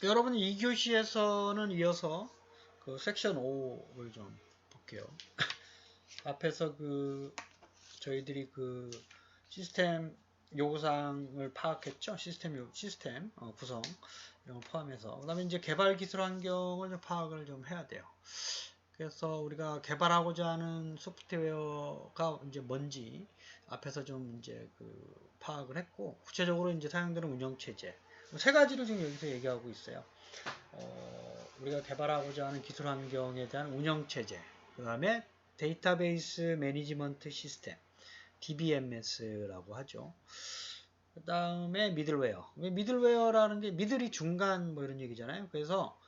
여러분 2교시에서는 이어서 그 섹션 5를 좀 볼게요. 앞에서 저희들이 시스템 요구사항을 파악했죠. 시스템 구성 이런 걸 포함해서. 그다음에 이제 개발 기술 환경을 좀 파악을 좀 해야 돼요. 그래서 우리가 개발하고자 하는 소프트웨어가 이제 뭔지 앞에서 좀 이제 파악을 했고, 구체적으로 이제 사용되는 운영체제 세 가지를 지금 여기서 얘기하고 있어요. 우리가 개발하고자 하는 기술 환경에 대한 운영체제, 그 다음에 데이터베이스 매니지먼트 시스템, DBMS라고 하죠. 그 다음에 미들웨어. 미들웨어라는 게 미들이 중간 뭐 이런 얘기잖아요. 그래서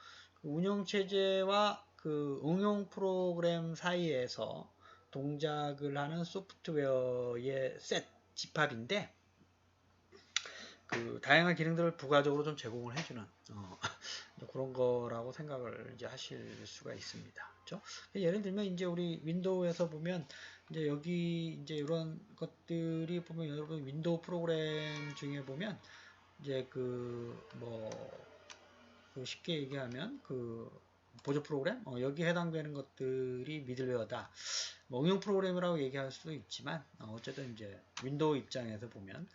운영체제와 응용 프로그램 사이에서 동작을 하는 소프트웨어의 집합인데, 다양한 기능들을 부가적으로 좀 제공을 해주는 그런 거라고 생각을 이제 하실 수가 있습니다. 그렇죠? 예를 들면 이제 우리 윈도우에서 보면 이제 여기 이제 이런 것들이 보면 여러분 윈도우 프로그램 중에 보면 이제 쉽게 얘기하면 보조 프로그램 여기에 해당되는 것들이 미들웨어다. 뭐 응용 프로그램이라고 얘기할 수도 있지만 어쨌든 이제 윈도우 입장에서 보면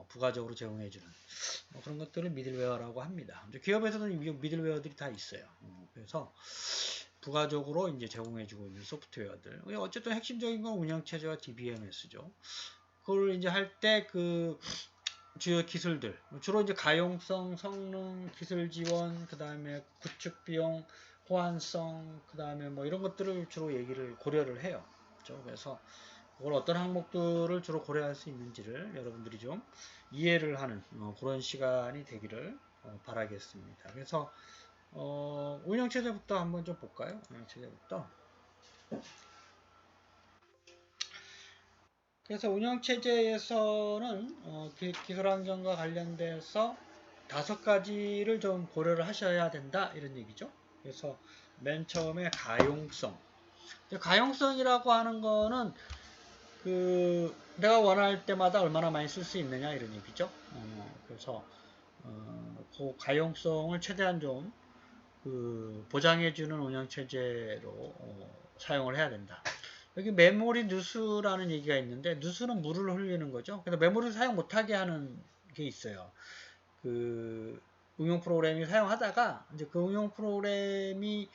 부가적으로 제공해주는 그런 것들을 미들웨어라고 합니다. 기업에서는 미들웨어들이 다 있어요. 그래서 부가적으로 이제 제공해주고 있는 소프트웨어들. 어쨌든 핵심적인 건 운영체제와 DBMS죠. 그걸 이제 할 때 주요 기술들, 주로 이제 가용성, 성능, 기술 지원, 그 다음에 구축 비용, 호환성, 그 다음에 뭐 이런 것들을 주로 고려를 해요. 그렇죠? 그래서 그걸 어떤 항목들을 주로 고려할 수 있는지를 여러분들이 좀 이해를 하는 그런 시간이 되기를 바라겠습니다. 그래서 운영체제부터 한번 좀 볼까요? 운영체제부터. 그래서 운영체제에서는 기술 환경과 관련돼서 5가지를 좀 고려를 하셔야 된다 이런 얘기죠. 그래서 맨 처음에 가용성. 가용성이라고 하는 거는 내가 원할 때마다 얼마나 많이 쓸 수 있느냐 이런 얘기죠. 그래서 그 가용성을 최대한 좀 보장해주는 운영체제로 사용을 해야 된다. 여기 메모리 누수라는 얘기가 있는데, 누수는 물을 흘리는 거죠. 그래서 메모리를 사용 못하게 하는 게 있어요. 응용 프로그램이 사용하다가 이제 그 응용 프로그램이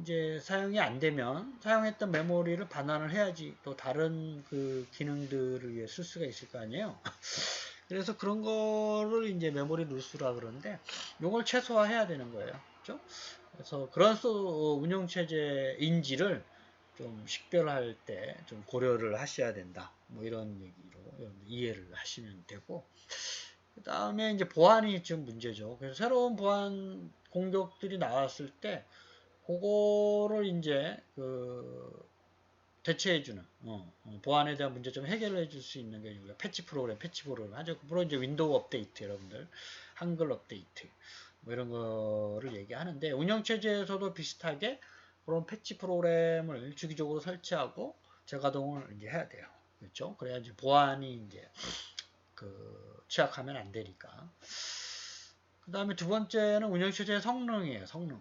이제 사용이 안 되면 사용했던 메모리를 반환을 해야지 또 다른 기능들을 위해 쓸 수가 있을 거 아니에요. 그래서 그런 거를 이제 메모리 누수라 그러는데, 이걸 최소화해야 되는 거예요. 그렇죠? 그래서 그런 운영체제인지를 좀 식별할 때 좀 고려를 하셔야 된다. 뭐 이런 얘기로 이해를 하시면 되고, 그 다음에 이제 보안이 좀 문제죠. 그래서 새로운 보안 공격들이 나왔을 때, 그거를 이제 대체해주는 보안에 대한 문제 좀 해결해 줄 수 있는 게 우리가 패치 프로그램 하죠. 물론 이제 윈도우 업데이트 여러분들 한글 업데이트 뭐 이런 거를 얘기하는데, 운영체제에서도 비슷하게 그런 패치 프로그램을 주기적으로 설치하고 재가동을 이제 해야 돼요. 그렇죠? 그래야지 보안이 이제 취약하면 안 되니까. 그 다음에 두 번째는 운영체제의 성능이에요. 성능.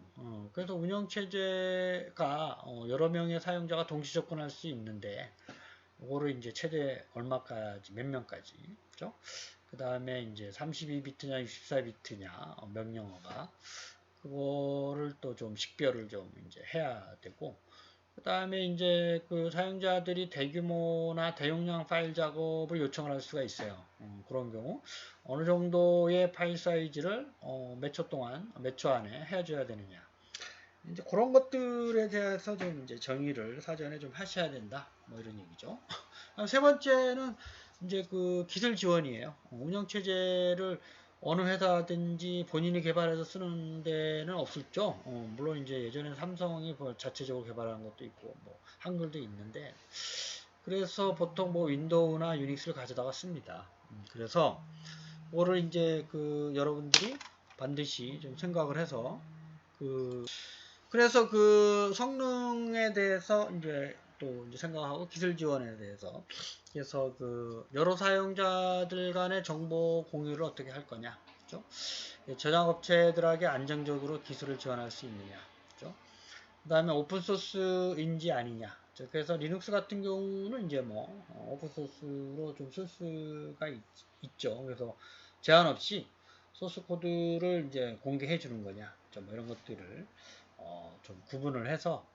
그래서 운영체제가 여러 명의 사용자가 동시 접근할 수 있는데, 이거를 이제 최대 얼마까지, 몇 명까지, 그죠? 그 다음에 이제 32비트냐, 64비트냐, 명령어가. 그거를 또 좀 식별을 좀 이제 해야 되고, 그 다음에 이제 사용자들이 대규모나 대용량 파일 작업을 요청을 할 수가 있어요. 그런 경우 어느 정도의 파일 사이즈를 몇 초 동안, 몇 초 안에 해줘야 되느냐. 이제 그런 것들에 대해서 좀 이제 정의를 사전에 좀 하셔야 된다. 뭐 이런 얘기죠. 세 번째는 이제 기술 지원이에요. 운영체제를 어느 회사든지 본인이 개발해서 쓰는 데는 없었죠. 물론 이제 예전에 삼성이 뭐 자체적으로 개발한 것도 있고, 뭐 한글도 있는데, 그래서 보통 뭐 윈도우나 유닉스를 가져다가 씁니다. 그래서 그거를 이제 여러분들이 반드시 좀 생각을 해서 그래서 성능에 대해서 이제 또 이제 생각하고 기술 지원에 대해서 그래서 여러 사용자들 간의 정보 공유를 어떻게 할 거냐. 그죠? 저장업체들에게 안정적으로 기술을 지원할 수 있느냐. 그죠? 그 다음에 오픈소스인지 아니냐. 그래서 리눅스 같은 경우는 이제 뭐, 오픈소스로 좀 쓸 수가 있죠. 그래서 제한 없이 소스 코드를 이제 공개해 주는 거냐. 뭐 이런 것들을, 좀 구분을 해서,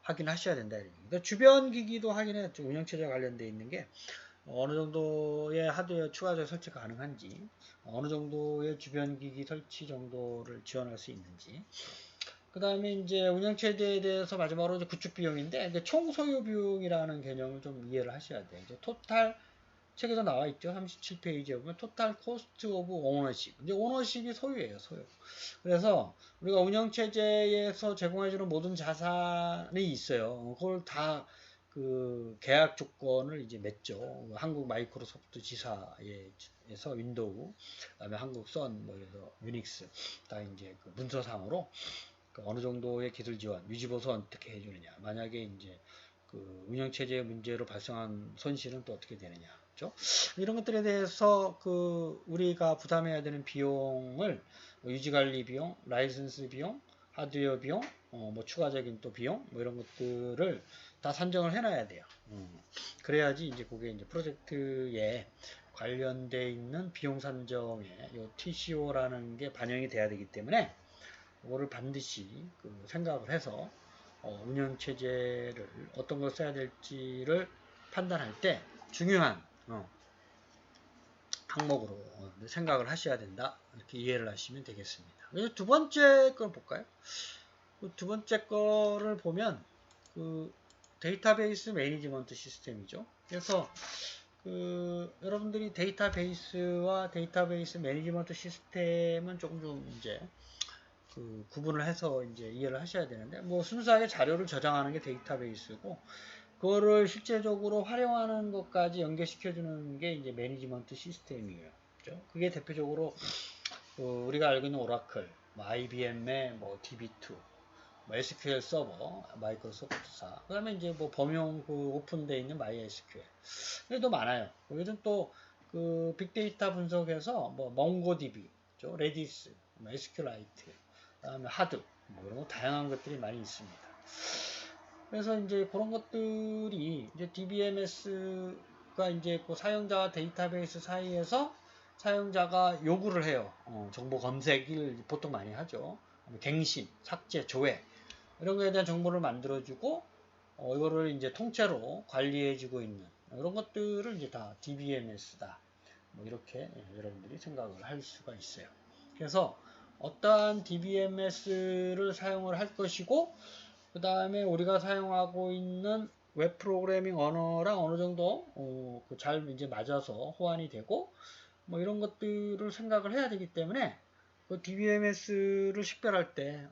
확인하셔야 된다. 그러니까 주변 기기도 확인해, 운영체제 관련되어 있는 게, 어느 정도의 하드웨어 추가적 설치 가능한지, 어느 정도의 주변 기기 설치 정도를 지원할 수 있는지, 그 다음에 이제 운영체제에 대해서 마지막으로 이제 구축 비용인데, 이제 총 소요 비용이라는 개념을 좀 이해를 하셔야 돼요. 이제 토탈, 책에도 나와 있죠. 37페이지에 보면 토탈 코스트 오브 오너십. 이제 오너십이 소유예요, 소유. 그래서 우리가 운영체제에서 제공해주는 모든 자산이 있어요. 그걸 다 그 계약 조건을 이제 맺죠. 한국 마이크로소프트 지사에서 윈도우, 그다음에 한국 선, 뭐 그래서 유닉스 다 이제 그 문서상으로 그 어느 정도의 기술 지원, 유지보수 어떻게 해주느냐. 만약에 이제 그 운영체제 문제로 발생한 손실은 또 어떻게 되느냐. 그렇죠? 이런 것들에 대해서 그 우리가 부담해야 되는 비용을 유지관리 비용, 라이선스 비용, 하드웨어 비용, 뭐 추가적인 또 비용, 뭐 이런 것들을 다 산정을 해놔야 돼요. 그래야지 이제 그게 이제 프로젝트에 관련돼 있는 비용 산정에 요 TCO라는 게 반영이 돼야 되기 때문에 그거를 반드시 그 생각을 해서 운영체제를 어떤 걸 써야 될지를 판단할 때 중요한 항목으로 생각을 하셔야 된다. 이렇게 이해를 하시면 되겠습니다. 두 번째 걸 볼까요? 두 번째 거를 보면 그 데이터베이스 매니지먼트 시스템이죠. 그래서 그 여러분들이 데이터베이스와 데이터베이스 매니지먼트 시스템은 조금 좀 이제 그 구분을 해서 이제 이해를 하셔야 되는데, 뭐 순수하게 자료를 저장하는 게 데이터베이스고, 그거를 실제적으로 활용하는 것까지 연결시켜주는 게 이제 매니지먼트 시스템이에요. 그죠? 그게 대표적으로 우리가 알고 있는 오라클, 뭐 IBM의 뭐 DB2, 뭐 SQL 서버, 마이크로소프트사, 그 다음에 이제 뭐 범용 그 오픈되어 있는 MySQL. 그래도 많아요. 여기는 또 그 빅데이터 분석에서 뭐 몽고DB, 레디스, 뭐 SQLite, 그다음에 하드, 뭐 이런 거 다양한 것들이 많이 있습니다. 그래서 이제 그런 것들이 이제 DBMS가 이제 그 사용자와 데이터베이스 사이에서 사용자가 요구를 해요. 정보 검색을 보통 많이 하죠. 갱신, 삭제, 조회 이런 거에 대한 정보를 만들어주고 이거를 이제 통째로 관리해주고 있는 이런 것들을 이제 다 DBMS다. 뭐 이렇게 여러분들이 생각을 할 수가 있어요. 그래서 어떠한 DBMS를 사용을 할 것이고 그 다음에 우리가 사용하고 있는 웹 프로그래밍 언어랑 어느 정도 잘 이제 맞아서 호환이 되고 뭐 이런 것들을 생각을 해야 되기 때문에 그 DBMS를 식별할 때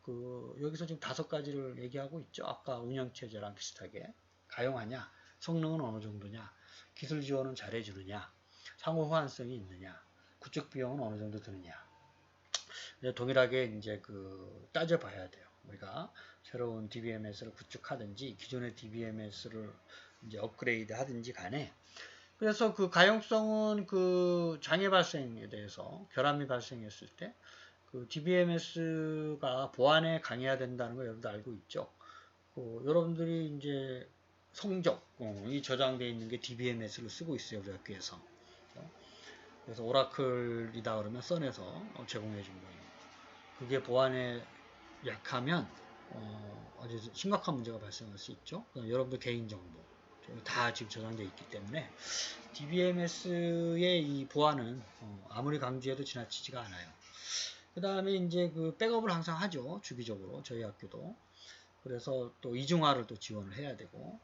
그 여기서 지금 5가지를 얘기하고 있죠. 아까 운영체제랑 비슷하게 가용하냐, 성능은 어느 정도냐, 기술 지원은 잘해주느냐, 상호 호환성이 있느냐, 구축 비용은 어느 정도 드느냐. 동일하게 이제 그 따져봐야 돼요. 우리가 새로운 DBMS를 구축하든지 기존의 DBMS를 이제 업그레이드 하든지 간에 그래서 그 가용성은 그 장애 발생에 대해서 결함이 발생했을 때 그 DBMS가 보안에 강해야 된다는 거 여러분도 알고 있죠. 여러분들이 이제 성적이 저장되어 있는 게 DBMS를 쓰고 있어요. 우리 학교에서. 그래서 오라클이다 그러면 선에서 제공해 준 거예요. 그게 보안에 약하면 아주 심각한 문제가 발생할 수 있죠. 여러분들 개인정보 다 지금 저장되어 있기 때문에 DBMS의 이 보안은 아무리 강조해도 지나치지가 않아요. 그 다음에 이제 그 백업을 항상 하죠. 주기적으로 저희 학교도. 그래서 또 이중화를 또 지원을 해야 되고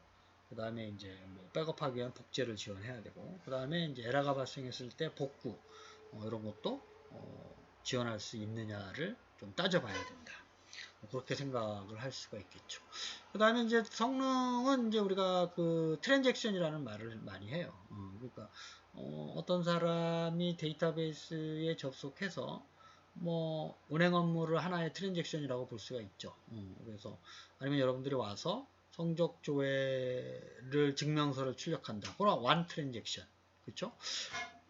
그 다음에 이제 뭐 백업하기 위한 복제를 지원해야 되고 그 다음에 이제 에러가 발생했을 때 복구 이런 것도 지원할 수 있느냐를 좀 따져봐야 된다. 그렇게 생각을 할 수가 있겠죠. 그 다음에 이제 성능은 이제 우리가 그 트랜잭션이라는 말을 많이 해요. 그러니까 어떤 사람이 데이터베이스에 접속해서 뭐 운행 업무를 하나의 트랜잭션이라고 볼 수가 있죠. 그래서 아니면 여러분들이 와서 성적 조회를 증명서를 출력한다. 그럼 원 트랜잭션. 그렇죠?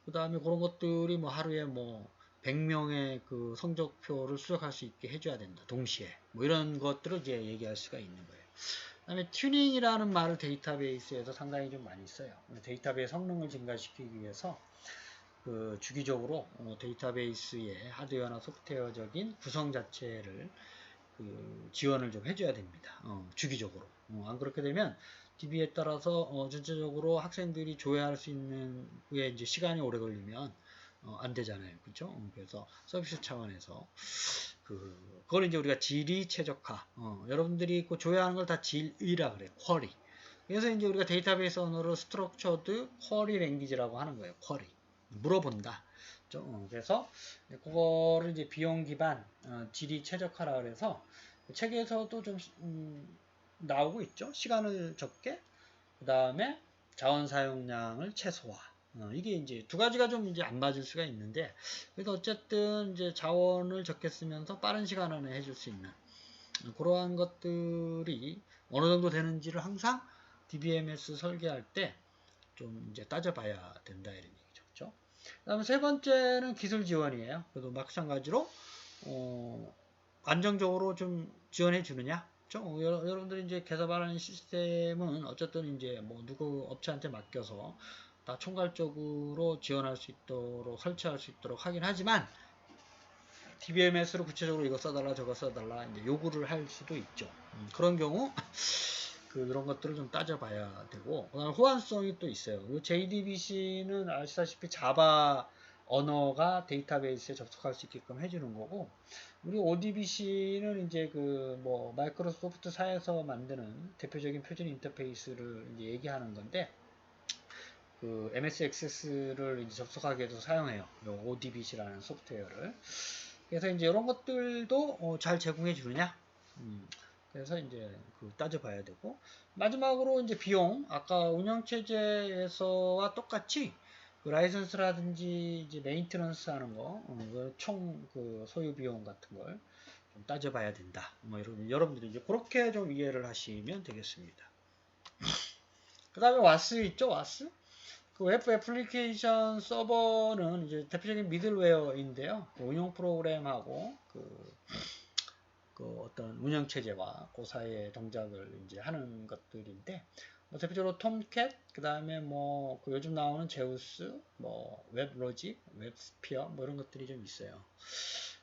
그 다음에 그런 것들이 뭐 하루에 뭐 100명의 그 성적표를 수락할 수 있게 해줘야 된다. 동시에. 뭐 이런 것들을 이제 얘기할 수가 있는 거예요. 그 다음에 튜닝이라는 말을 데이터베이스에서 상당히 좀 많이 써요. 데이터베이스 성능을 증가시키기 위해서 그 주기적으로 데이터베이스의 하드웨어나 소프트웨어적인 구성 자체를 그 지원을 좀 해줘야 됩니다. 주기적으로. 안 그렇게 되면 DB에 따라서 전체적으로 학생들이 조회할 수 있는 후에 이제 시간이 오래 걸리면 안 되잖아요. 그죠? 그래서 서비스 차원에서 그걸 이제 우리가 질이 최적화. 여러분들이 그 조회하는 걸 다 질이라 그래요. 쿼리. 그래서 이제 우리가 데이터베이스 언어로 스트럭처드 쿼리 랭귀지라고 하는 거예요. 쿼리. 물어본다. 그래서 그거를 이제 비용 기반 질이 최적화라 그래서 책에서도 좀 나오고 있죠. 시간을 적게, 그 다음에 자원 사용량을 최소화. 이게 이제 두 가지가 좀 이제 안 맞을 수가 있는데, 그래서 어쨌든 이제 자원을 적게 쓰면서 빠른 시간 안에 해줄 수 있는 그러한 것들이 어느 정도 되는지를 항상 DBMS 설계할 때 좀 이제 따져봐야 된다 이런 얘기죠. 그렇죠? 그다음에 세 번째는 기술 지원이에요. 그래도 마찬가지로 안정적으로 좀 지원해 주느냐? 여러분들이 이제 개발하는 시스템은 어쨌든 이제 뭐 누구 업체한테 맡겨서 다 총괄적으로 지원할 수 있도록 설치할 수 있도록 하긴 하지만 DBMS로 구체적으로 이거 써달라 저거 써달라 이제 요구를 할 수도 있죠. 그런 경우 그런 것들을 좀 따져봐야 되고, 그다음에 호환성이 또 있어요. JDBC는 아시다시피 자바 언어가 데이터베이스에 접속할 수 있게끔 해주는 거고, 우리 ODBC는 이제 그 뭐 마이크로소프트사에서 만드는 대표적인 표준 인터페이스를 이제 얘기하는 건데, 그 MS 액세스를 이제 접속하기 위해서 사용해요. ODBC라는 소프트웨어를. 그래서 이제 이런 것들도 잘 제공해 주느냐? 그래서 이제 따져봐야 되고, 마지막으로 이제 비용, 아까 운영체제에서와 똑같이 그 라이선스라든지 이제 메인테넌스 하는 거, 총 소유 비용 같은 걸 좀 따져봐야 된다. 뭐 여러분들이 이제 그렇게 좀 이해를 하시면 되겠습니다. 그 다음에 와스 있죠, 와스? 그 웹 애플리케이션 서버는 이제 대표적인 미들웨어인데요. 그 운영 프로그램하고 그 어떤 운영 체제와 그 사이의 동작을 이제 하는 것들인데, 뭐 대표적으로 톰캣, 그 다음에 뭐 그 요즘 나오는 제우스, 뭐 웹로직, 웹스피어 뭐 이런 것들이 좀 있어요.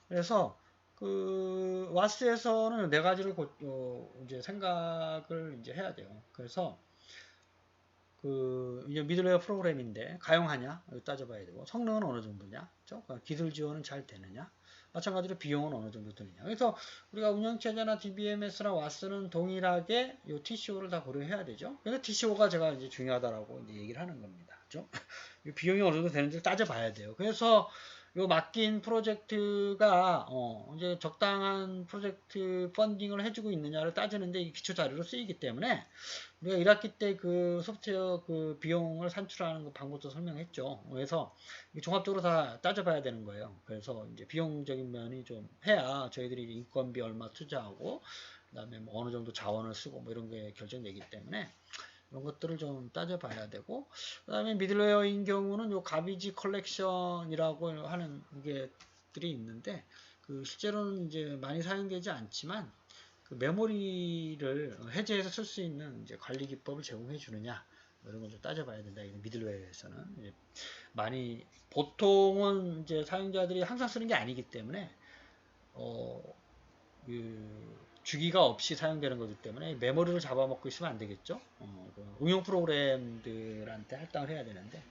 그래서 그 와스에서는 네 가지를 이제 생각을 이제 해야 돼요. 그래서 이제 미들웨어 프로그램인데 가용하냐 따져봐야 되고, 성능은 어느 정도냐, 그렇죠? 기술 지원은 잘 되느냐, 마찬가지로 비용은 어느 정도 드느냐. 그래서 우리가 운영체제나 DBMS나 와스는 동일하게 이 TCO를 다 고려해야 되죠. 그래서 TCO가 제가 이제 중요하다라고 이제 얘기를 하는 겁니다. 그렇죠? 비용이 어느 정도 되는지를 따져봐야 돼요. 그래서 요 맡긴 프로젝트가 이제 적당한 프로젝트 펀딩을 해주고 있느냐를 따지는데 이 기초 자료로 쓰이기 때문에 우리가 1학기 때 그 소프트웨어 그 비용을 산출하는 그 방법도 설명했죠. 그래서 종합적으로 다 따져봐야 되는 거예요. 그래서 이제 비용적인 면이 좀 해야 저희들이 인건비 얼마 투자하고 그다음에 뭐 어느 정도 자원을 쓰고 뭐 이런 게 결정되기 때문에 이런 것들을 좀 따져봐야 되고, 그 다음에 미들웨어인 경우는 요 가비지 컬렉션이라고 하는 게들이 있는데, 그 실제로는 이제 많이 사용되지 않지만 그 메모리를 해제해서 쓸 수 있는 이제 관리 기법을 제공해 주느냐 이런 걸 좀 따져봐야 된다. 미들웨어에서는 이제 많이 보통은 이제 사용자들이 항상 쓰는 게 아니기 때문에 주기가 없이 사용되는 거기 때문에 메모리를 잡아먹고 있으면 안 되겠죠. 응용 프로그램들한테 할당을 해야 되는데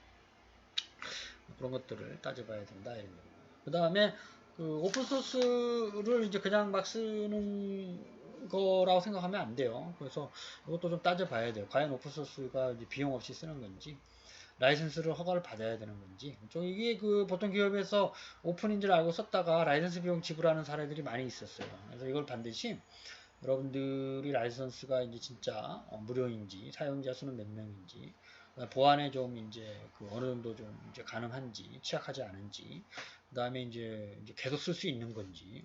그런 것들을 따져봐야 된다 이런 거고. 그 다음에 그 오픈소스를 이제 그냥 막 쓰는 거라고 생각하면 안 돼요. 그래서 이것도 좀 따져봐야 돼요. 과연 오픈소스가 비용 없이 쓰는 건지, 라이선스를 허가를 받아야 되는 건지. 이게 그 보통 기업에서 오픈인 줄 알고 썼다가 라이선스 비용 지불하는 사례들이 많이 있었어요. 그래서 이걸 반드시 여러분들이 라이선스가 이제 진짜 무료인지, 사용자 수는 몇 명인지, 보안에 좀 이제 어느 정도 좀 이제 가능한지, 취약하지 않은지, 그 다음에 이제 계속 쓸 수 있는 건지,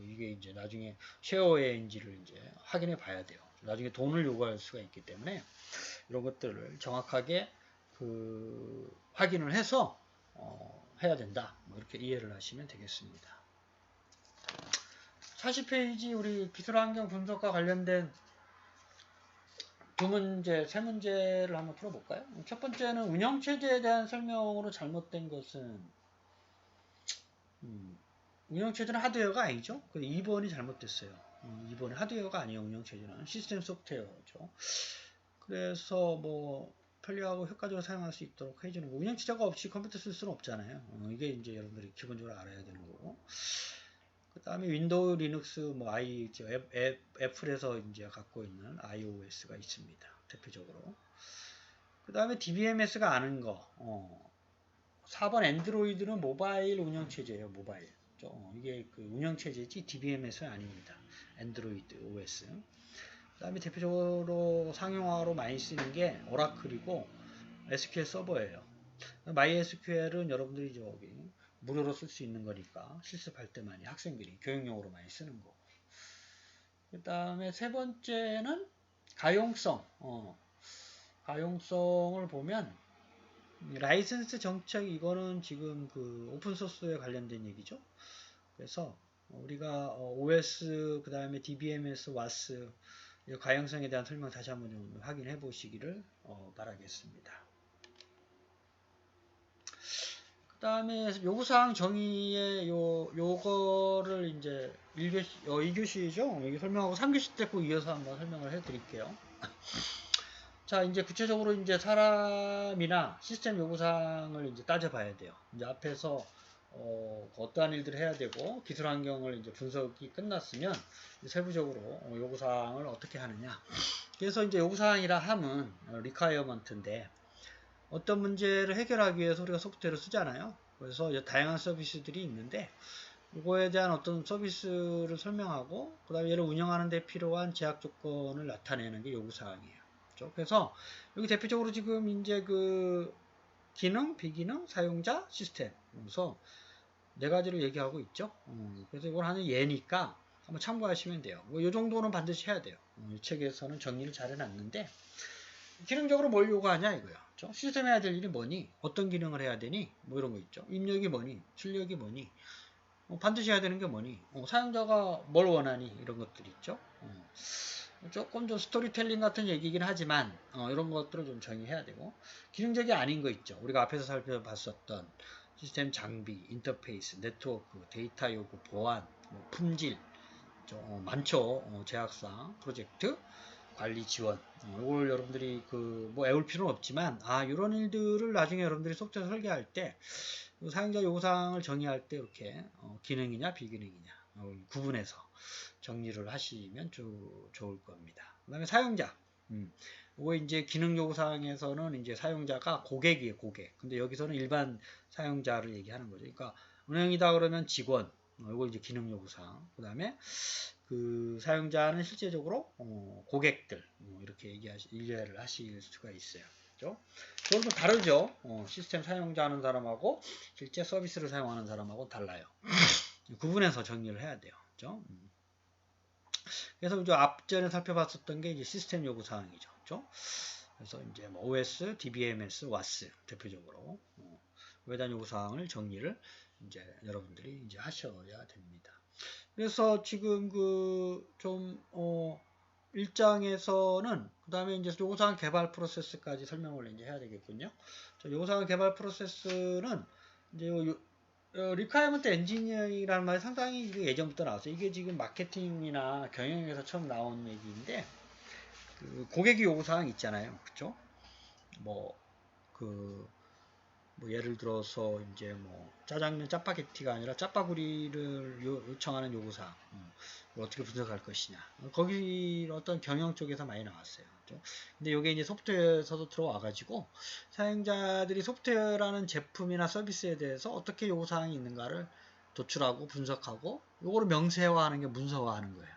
이게 이제 나중에 쉐어웨어인지를 이제 확인해 봐야 돼요. 나중에 돈을 요구할 수가 있기 때문에 이런 것들을 정확하게 확인을 해서 해야 된다. 뭐 이렇게 이해를 하시면 되겠습니다. 40페이지 우리 기술환경 분석과 관련된 두 문제, 세 문제를 한번 풀어볼까요? 첫 번째는 운영체제에 대한 설명으로 잘못된 것은 운영체제는 하드웨어가 아니죠. 2번이 잘못됐어요. 2번이 하드웨어가 아니에요. 운영체제는 시스템 소프트웨어죠. 그래서 뭐 편리하고 효과적으로 사용할 수 있도록 해주는 거. 운영체제가 없이 컴퓨터 쓸 수는 없잖아요. 이게 이제 여러분들이 기본적으로 알아야 되는 거고. 그 다음에 윈도우, 리눅스, 뭐 애플에서 이제 갖고 있는 iOS가 있습니다. 대표적으로. 그 다음에 DBMS가 아는 거. 4번 엔드로이드는 모바일 운영체제예요. 모바일. 이게 그 운영체제지 DBMS는 아닙니다. 엔드로이드 OS. 그 다음에 대표적으로 상용화로 많이 쓰는 게 오라클이고 SQL 서버예요. MySQL은 여러분들이 저기 무료로 쓸 수 있는 거니까 실습할 때 많이 학생들이 교육용으로 많이 쓰는 거고. 그 다음에 세 번째는 가용성. 가용성을 보면 라이선스 정책 이거는 지금 그 오픈소스에 관련된 얘기죠. 그래서 우리가 OS 그 다음에 DBMS, WAS 가용성에 대한 설명 다시 한번 좀 확인해 보시기를 바라겠습니다. 그 다음에 요구사항 정의의 요거를 이제 2교시죠. 여기 설명하고 3교시 때 꼭 이어서 한번 설명을 해 드릴게요. 자, 이제 구체적으로 이제 사람이나 시스템 요구사항을 이제 따져봐야 돼요. 이제 앞에서 어떠한 일들을 해야 되고 기술 환경을 이제 분석이 끝났으면 세부적으로 요구사항을 어떻게 하느냐. 그래서 이제 요구사항이라 함은 requirement인데 어떤 문제를 해결하기 위해서 우리가 소프트웨어를 쓰잖아요. 그래서 다양한 서비스들이 있는데 이거에 대한 어떤 서비스를 설명하고 그 다음에 얘를 운영하는 데 필요한 제약 조건을 나타내는 게 요구사항이에요. 그래서 여기 대표적으로 지금 이제 그 기능, 비기능, 사용자, 시스템 그래서 네 가지를 얘기하고 있죠. 그래서 이걸 하는 예니까 한번 참고하시면 돼요. 이 정도는 반드시 해야 돼요. 이 책에서는 정리를 잘 해놨는데 기능적으로 뭘 요구하냐 이거야. 시스템 해야 될 일이 뭐니? 어떤 기능을 해야 되니? 뭐 이런 거 있죠. 입력이 뭐니? 출력이 뭐니? 반드시 해야 되는 게 뭐니? 사용자가 뭘 원하니? 이런 것들이 있죠. 조금 좀 스토리텔링 같은 얘기긴 하지만 이런 것들을 좀 정의해야 되고 기능적이 아닌 거 있죠. 우리가 앞에서 살펴봤었던 시스템 장비, 인터페이스, 네트워크, 데이터 요구, 보안, 뭐 품질 많죠. 제약사항, 프로젝트, 관리 지원 이걸 여러분들이 뭐 애울 필요는 없지만 이런 일들을 나중에 여러분들이 소프트웨어 설계할 때 사용자 요구사항을 정의할 때 이렇게 기능이냐 비기능이냐 구분해서 정리를 하시면 좋을 겁니다. 그 다음에 사용자. 이거 이제 기능 요구사항에서는 이제 사용자가 고객이에요, 고객. 근데 여기서는 일반 사용자를 얘기하는 거죠. 그러니까 운영이다 그러면 직원. 이거 이제 기능 요구사항. 그 다음에 그 사용자는 실제적으로 고객들. 이렇게 이해를 하실 수가 있어요. 그죠? 그건 좀 다르죠. 시스템 사용자하는 사람하고 실제 서비스를 사용하는 사람하고 달라요. 구분해서 정리를 해야 돼요. 그죠? 그래서 이제 앞전에 살펴봤었던 게 이제 시스템 요구 사항이죠. 그죠? 그래서 이제 뭐 OS, DBMS, WAS 대표적으로 그에 대한 요구 사항을 정리를 이제 여러분들이 이제 하셔야 됩니다. 그래서 지금 좀 1장에서는 그 다음에 이제 요구사항 개발 프로세스까지 설명을 이제 해야 되겠군요. 요구사항 개발 프로세스는 이제 리콰이어먼트 엔지니어링이라는 말이 상당히 예전부터 나왔어요. 이게 지금 마케팅이나 경영에서 처음 나온 얘기인데 그 고객이 요구사항 있잖아요. 그쵸? 뭐 예를 들어서 이제 뭐 짜장면 짜파게티가 아니라 짜파구리를 요청하는 요구사항 어떻게 분석할 것이냐 거기 어떤 경영 쪽에서 많이 나왔어요. 그렇죠? 근데 이게 이제 소프트웨어에서도 들어와 가지고 사용자들이 소프트웨어라는 제품이나 서비스에 대해서 어떻게 요구사항이 있는가를 도출하고 분석하고 요거를 명세화하는 게 문서화하는 거예요.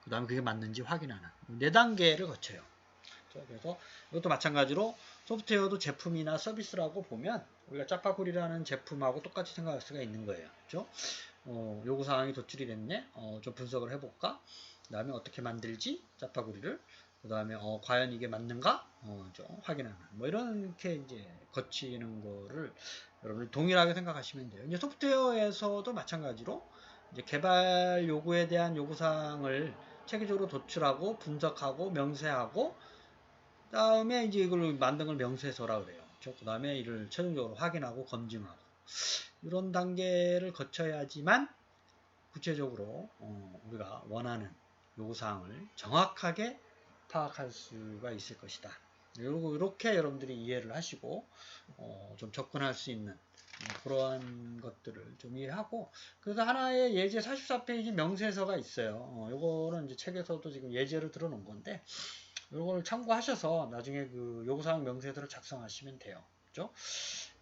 그 다음에 그게 맞는지 확인하는 4단계를 거쳐요. 그래서 이것도 마찬가지로 소프트웨어도 제품이나 서비스라고 보면 우리가 짜파구리라는 제품하고 똑같이 생각할 수가 있는 거예요. 그렇죠? 요구사항이 도출이 됐네. 좀 분석을 해볼까? 그 다음에 어떻게 만들지? 짜파구리를. 그 다음에 과연 이게 맞는가? 좀 확인하는. 뭐 이렇게 이제 거치는 거를 여러분 동일하게 생각하시면 돼요. 이제 소프트웨어에서도 마찬가지로 이제 개발 요구에 대한 요구사항을 체계적으로 도출하고 분석하고 명세하고 다음에 이제 이걸 만든 걸 명세서라 그래요. 그 다음에 이를 최종적으로 확인하고 검증하고 이런 단계를 거쳐야지만 구체적으로 우리가 원하는 요구사항을 정확하게 파악할 수가 있을 것이다. 이렇게 여러분들이 이해를 하시고 좀 접근할 수 있는 그러한 것들을 좀 이해하고 그래서 하나의 예제 44페이지 명세서가 있어요. 요거는 이제 책에서도 지금 예제로 들어놓은 건데 이걸 참고하셔서 나중에 그 요구사항 명세서를 작성하시면 돼요. 그죠?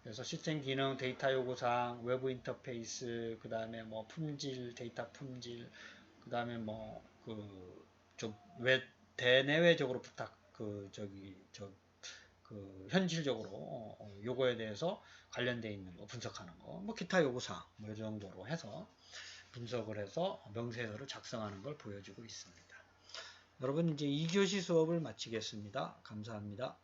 그래서 시스템 기능, 데이터 요구사항, 외부 인터페이스, 그 다음에 뭐 품질, 데이터 품질, 그 다음에 뭐 그 좀 대내외적으로 부탁 그 현실적으로 요거에 대해서 관련되어 있는 거 분석하는 거, 뭐 기타 요구사항 뭐이 정도로 해서 분석을 해서 명세서를 작성하는 걸 보여주고 있습니다. 여러분 이제 2교시 수업을 마치겠습니다. 감사합니다.